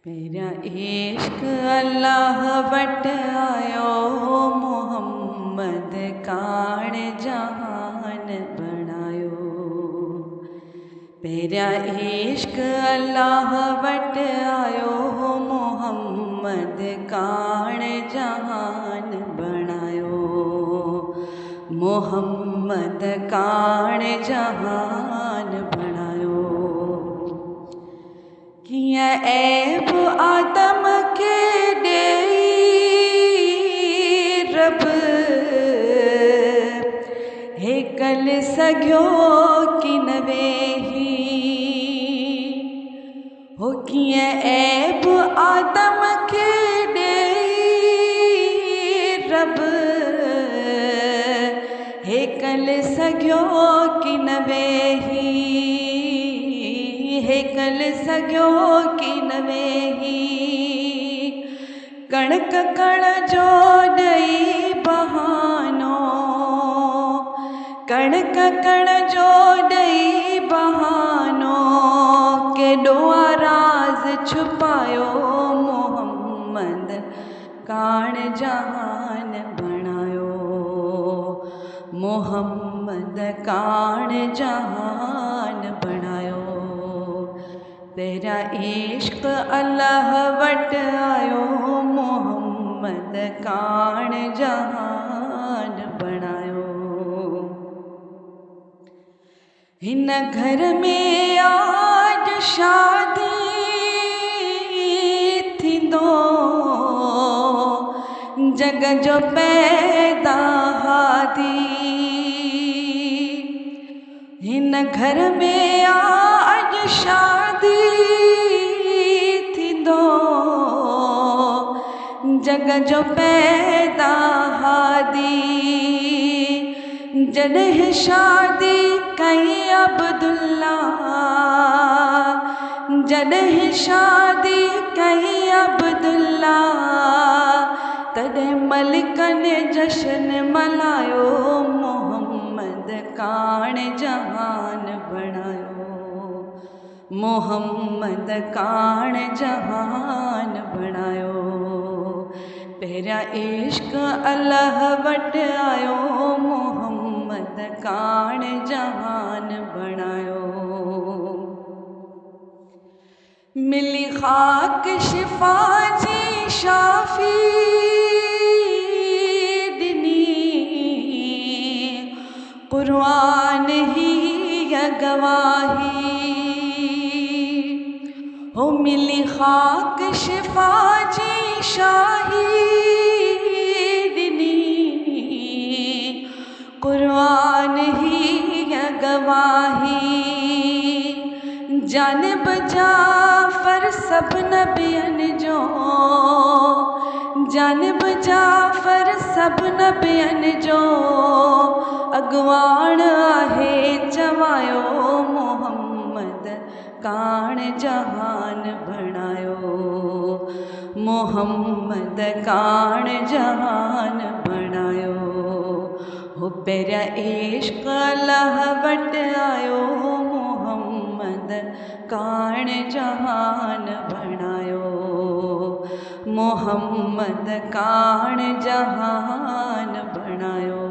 मेरा इश्क अल्लाह वट आयो, मोहम्मद काण जहान बणायो। मेरा इश्क अल्लाह वट आयो, मोहम्मद काण जहान बणायो। मोहम्मद काण जहान बणायो। कियां ऐब आदम के ॾेई रब हेकल सघियो कि न वेही। हो कियां ऐब आदम के ॾेई रब हेकल सघियो कि न वेही। हेकल सघियो कि न वेही। कणक कण जो ॾेई बहानो, कणक कण जो ॾेई बहानो, केॾो राज़ छुपायो। मोहम्मद काण जहान बणायो। मोहम्मद काण जहान बणायो। तेरा इश्क अल्लाह वट आयो, मोहम्मद काण जहान बणायो। हिन घर में आज शादी थींदो, जग जो पैदा हादी। हिन घर में आज शादी थींदो, जग जो पैदा हादी। जॾहिं शादी कई अब्दुल्ला, जॾहिं शादी कई अब्दुल्ला, तॾहिं मलिकनि जश्न मल्हायो। मोहम्मद काण जहान बणायो। मोहम्मद काण जहान बणायो। तेरा इश्क अल्लाह वट आयो, मोहम्मद काण जहान बणायो। मिली खाक शिफा जी शाफी दिनी, कुरान ही गवाही। हो मिली खाक शिफा जी शाही दिनी, कुरान ही गवाही। जानिब जाफर सब नबियनि जो, जानिब जाफर सब नबियनि जो अॻवान आहे चवायो। मोहम्मद काण जहान बणायो। मोहम्मद काण जहान बणायो। हो पहिरिया इश्क अल्लाह वट आयो, मोहम्मद काण जहान बणायो। मोहम्मद काण जहान बणायो।